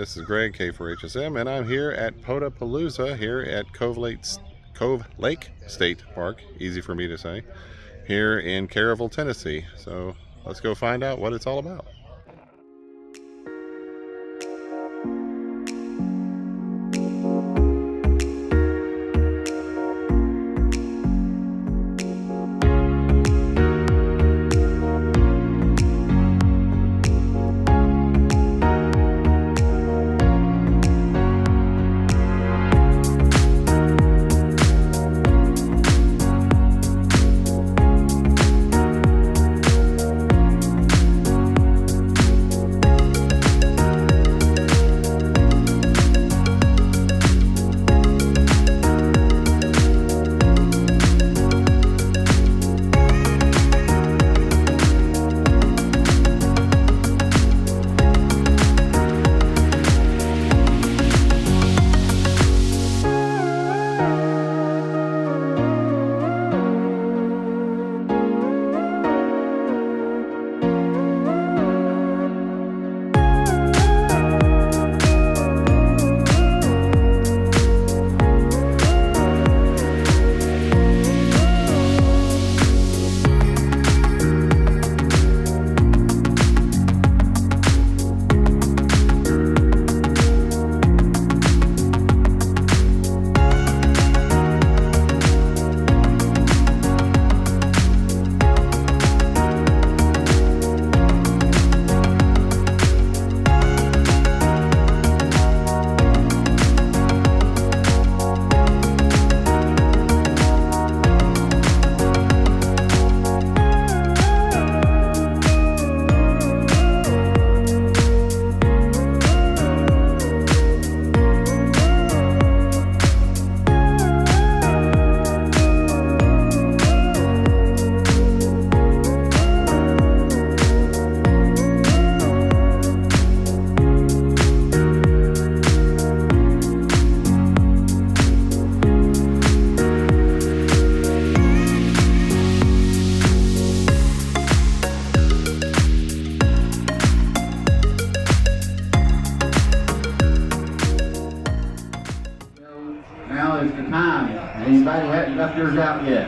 this is Greg, K4HSM, and I'm here at POTAPalooza here at Cove Lake State Park, easy for me to say, here in Caryville, Tennessee. So let's go find out what it's all about. Now is the time. Anybody hasn't left yours out yet?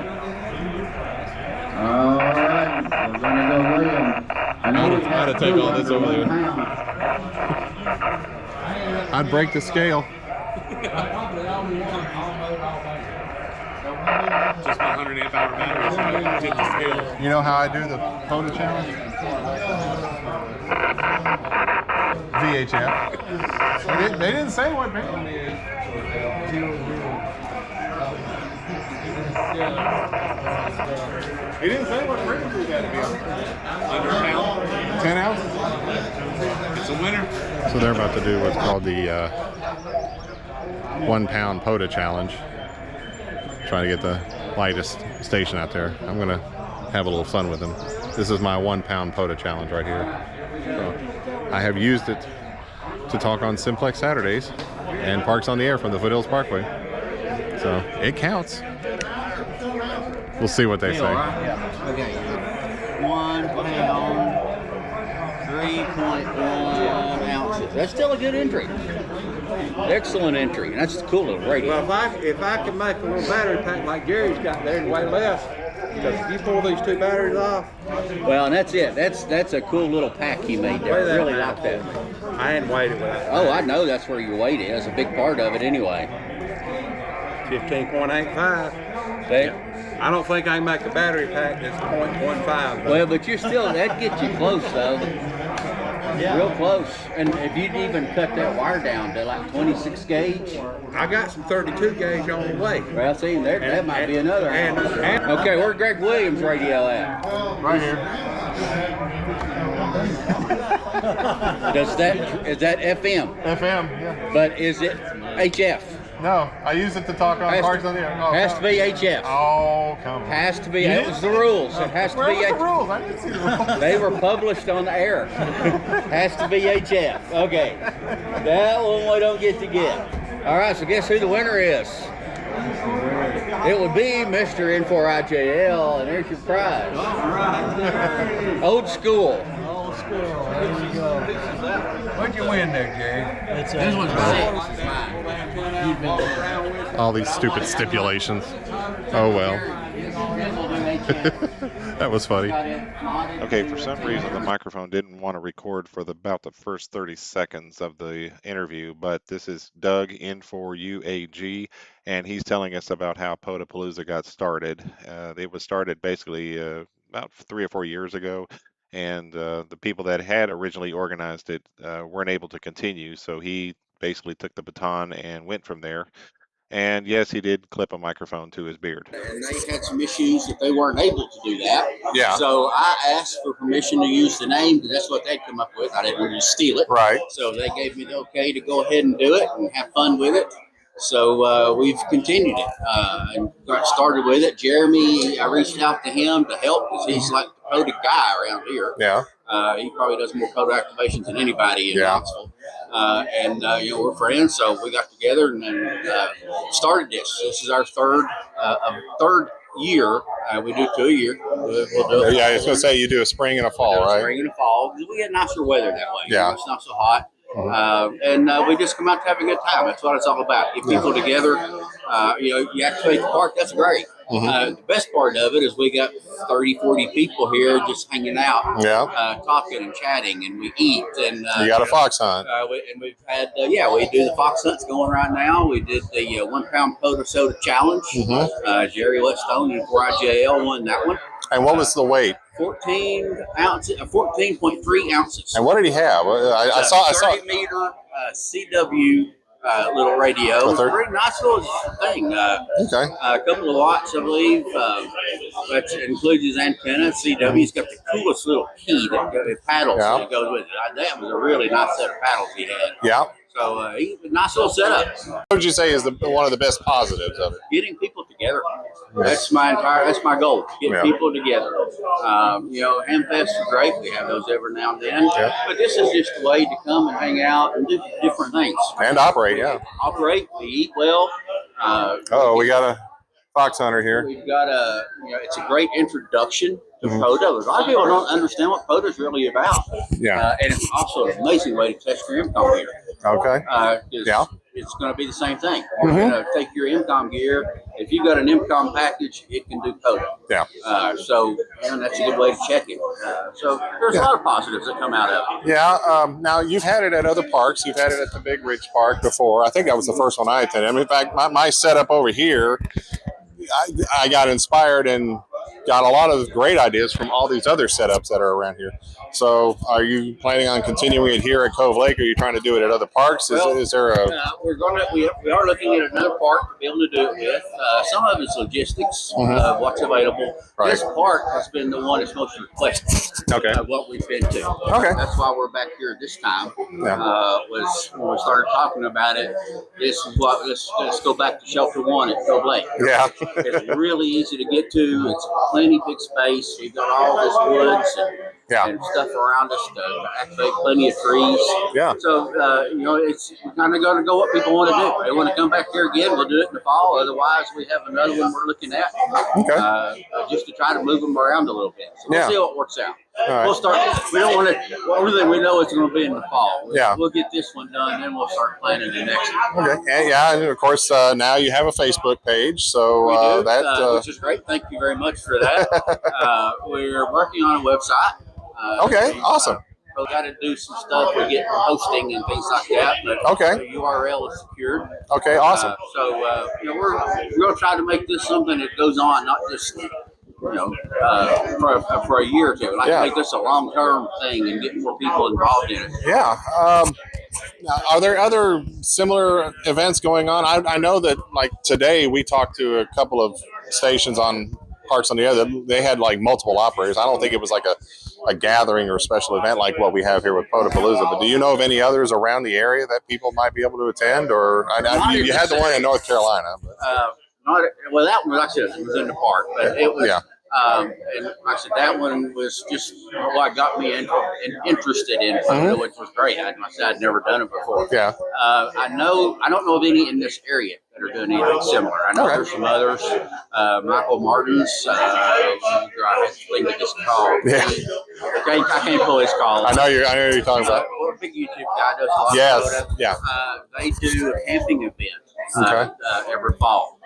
All right, we're gonna go William. I know it's how to take all this over there. I'd break the scale. Just 100 amp hour batteries, so I tip the scale. You know how I do the POTA challenge? VHF. They didn't say what band. He didn't say what frequency that would be on. 100 pound. 10 ounces? It's a winner. So they're about to do what's called the 1 pound POTA challenge. Trying to get the lightest station out there. I'm gonna have a little fun with them. This is my 1 pound POTA challenge right here. So I have used it to talk on Simplex Saturdays and Parks on the Air from the Foothills Parkway. So it counts. We'll see what they say. Yeah. Okay. 1 pound, 3.1 ounces. That's still a good entry. Excellent entry. That's a cool little radio. Well, if I could make a little battery pack like Gary's got there and weigh less, because if you pull these two batteries off. Well, and that's it. That's a cool little pack you made there. I really like that. I hadn't weighed it without. Oh, I know that's where your weight is. A big part of it anyway. 15.85. Okay. I don't think I can make a battery pack that's 0.15. Well, but you're still, that gets you close though. Yeah. Real close. And if you'd even cut that wire down to like 26 gauge. I got some 32 gauge on the way. Well, see, there, that might be another. Okay, where's Greg Williams' radio at? Right here. Is that FM? FM, yeah. But is it HF? No, I use it to talk on Parks on the Air. Oh, has to be HF. Oh, come on. Has to be. That was the rules. It has to be. Where was the rules? I didn't see the rules. They were published on the air. Has to be HF. Okay. That one we don't get to get. All right, so guess who the winner is? It would be Mr. N4IJL, and there's your prize. All right. Old school. Old school. There you go. What'd you win there, Jerry? This one's mine. This is mine. All these stupid stipulations. Oh well. That was funny. Okay, for some reason the microphone didn't want to record for about the first 30 seconds of the interview, but this is Doug in for UAG, and he's telling us about how POTAPalooza got started. It was started basically about 3 or 4 years ago, and the people that had originally organized it weren't able to continue, so he basically took the baton and went from there. And yes, he did clip a microphone to his beard. And they had some issues that they weren't able to do that. Yeah. So I asked for permission to use the name because that's what they'd come up with. I didn't want to steal it. Right. So they gave me the okay to go ahead and do it and have fun with it. So we've continued it and got started with it. Jeremy, I reached out to him to help because he's like the POTA guy around here. Yeah. He probably does more POTA activations than anybody in Knoxville. We're friends, so we got together and started this. This is our third year. We do 2 a year. We'll do it. Yeah, I was going to say you do a spring and a fall, right? Spring and a fall. We get nicer weather that way. Yeah. It's not so hot. And we just come out to have a good time. That's what it's all about. Get people together. You activate the park. That's great. The best part of it is we got 30, 40 people here just hanging out, talking and chatting, and we eat. And you got a fox hunt. And we've had, we do the fox hunts going right now. We did the 1 pound POTA soda challenge. Jerry Whetstone and 4IJL won that one. And what was the weight? 14.3 ounces. And what did he have? I saw 30 meter CW little radio. It's a pretty nice little thing. Okay. A couple of watts, I believe. That includes his antenna. CW's got the coolest little key that paddles that goes with it. That was a really nice set of paddles he had. Yeah. So nice little setup. What would you say is one of the best positives of it? Getting people together. That's my goal. Get people together. Hamfests are great. We have those every now and then. Yeah. But this is just a way to come and hang out and do different things. And operate, Operate. We eat well. We got a fox hunter here. We've got it's a great introduction to POTA. A lot of people don't understand what POTA is really about. Yeah. And it's also an amazing way to test your IMCOM gear. Okay. It's going to be the same thing. You're going to take your IMCOM gear. If you got an IMCOM package, it can do POTA. Yeah. That's a good way to check it. So there's a lot of positives that come out of it. Yeah. Now you've had it at other parks. You've had it at the Big Ridge Park before. I think that was the first one I attended. I mean, in fact, my setup over here, I got inspired and got a lot of great ideas from all these other setups that are around here. So are you planning on continuing it here at Cove Lake, or are you trying to do it at other parks? Is there a... we are looking at another park to be able to do it with. Some of it's logistics, what's available. Right. This park has been the one that's most requested of what we've been to. Okay. That's why we're back here this time. Was when we started talking about it, this is what, let's go back to Shelter 1 at Cove Lake. Yeah. It's really easy to get to. It's plenty big space. We've got all this woods and stuff around us to activate plenty of trees. Yeah. So, it's kind of going to go what people want to do. They want to come back here again. We'll do it in the fall. Otherwise, we have another one we're looking at. Okay. Just to try to move them around a little bit. So we'll see what works out. Right. We'll start. We don't want to. Everything we know it's going to be in the fall. Yeah. We'll get this one done, then we'll start planning the next one. Okay. And of course, now you have a Facebook page, so we do, that which is great. Thank you very much for that. We're working on a website. Awesome. We've got to do some stuff. We get hosting and things like that. But the URL is secured. Okay. Awesome. We're going to try to make this something that goes on, not just for a year or two. I'd like to make this a long-term thing and get more people involved in it. Yeah. Are there other similar events going on? I know that, like, today we talked to a couple of stations on parks on the other. They had, like, multiple operators. I don't think it was like a gathering or a special event like what we have here with POTAPalooza. But do you know of any others around the area that people might be able to attend? Or you had the one in North Carolina. But. That one, like I said, it was in the park, but it was. And like I said, that one was just what got me interested in POTA, which was great. I'd never done it before. Yeah. I don't know of any in this area that are doing anything similar. I know there's some others. Michael Martin's, I think it's called. Yeah. I can't pull his call. I know you're talking about. big YouTube guy, does a lot Yes, of photo. yeah. They do a camping event Okay. every fall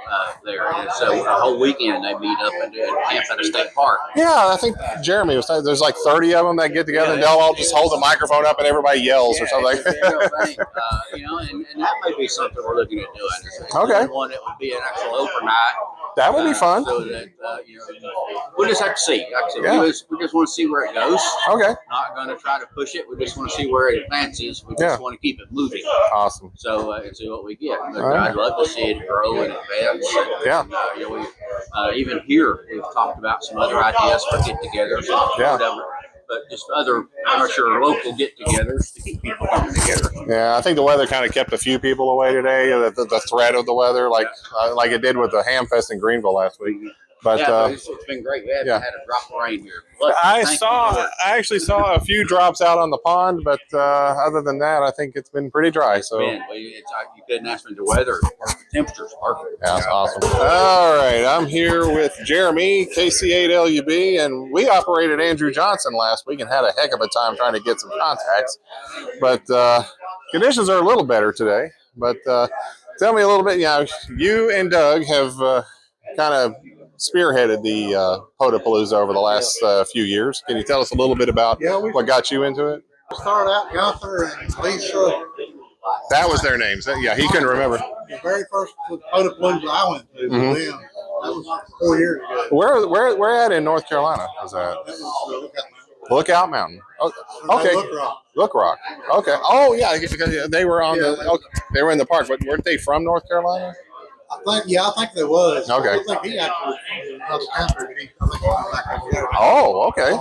there. And so a whole weekend they meet up and do a camp at a state park. Yeah, I think Jeremy was saying there's like 30 of them that get together and they'll all just hold the microphone up and everybody yells or something. It's a real thing. And that may be something we're looking at doing. Okay. One that would be an actual overnight. That would be fun. So that we'll just have to see. Like I said, Yeah. we just want to see where it goes. Okay. Not going to try to push it. We just want to see where it advances. We just want to keep it moving. Awesome. So and see what we get. But right. I'd love to see it grow and advance. And, even here we've talked about some other ideas for get-togethers. But just other, I'm sure, local get-togethers to keep people coming together. Yeah, I think the weather kind of kept a few people away today. The threat of the weather, like it did with the Ham Fest in Greenville last week. But it's been great. We haven't had a drop of rain here. I actually saw a few drops out on the pond, but other than that, I think it's been pretty dry. So you couldn't ask me the weather. The temperature's perfect. Yeah, that's awesome. All right, I'm here with Jeremy, KC8LUB, and we operated Andrew Johnson last week and had a heck of a time trying to get some contacts. But conditions are a little better today. But tell me a little bit. You and Doug have kind of spearheaded the POTAPalooza over the last few years. Can you tell us a little bit about what got you into it? We started out Gunther and Lisa. That was their names. Yeah, he couldn't remember. The very first POTAPalooza I went to with them, that was 4 years ago. Where at in North Carolina was that? That was Lookout Mountain. Oh, okay. Look Rock. Okay. Oh yeah, because they were on they were in the park, but weren't they from North Carolina? I think there was. Okay. I think he actually was from another country. I think he went back over there. Oh, okay.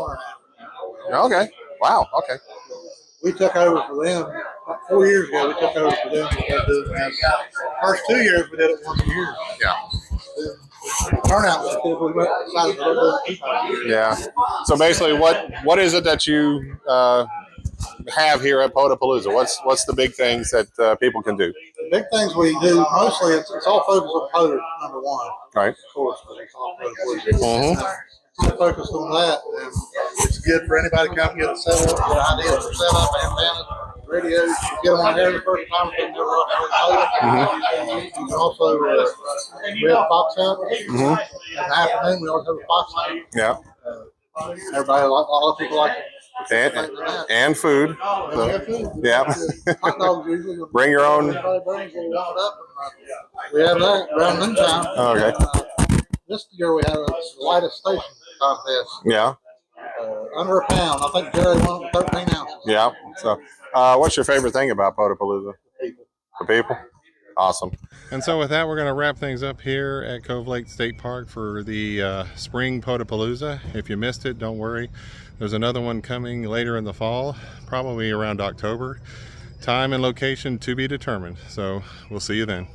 Okay. Wow. Okay. We took over for them about 4 years ago. We took over for them. First 2 years we did it 1 year. Yeah. Turnout was we decided to do it. Yeah. So basically, what is it that you have here at POTAPalooza? What's the big things that people can do? The big things we do mostly it's all focused on POTA number one. Right. Of course, but it's all POTA. Focused on that, and it's good for anybody to come get it set up, get ideas for setup, antennas, radios. You get them on there the first time. You can also we have a fox hunt. In the afternoon, we always have a fox hunt. Yeah. Everybody, all the people like and food. we have food. Yeah. Hot dogs usually. Bring your own. Everybody brings what we want up. And, we have that around noontime. Okay. This year we have a lightest station contest. Yeah. Under a pound. I think Jerry won with 13 ounces. Yeah. So, what's your favorite thing about POTAPalooza? The people. Awesome. And so with that, we're going to wrap things up here at Cove Lake State Park for the spring POTAPalooza. If you missed it, don't worry. There's another one coming later in the fall, probably around October. Time and location to be determined. So we'll see you then.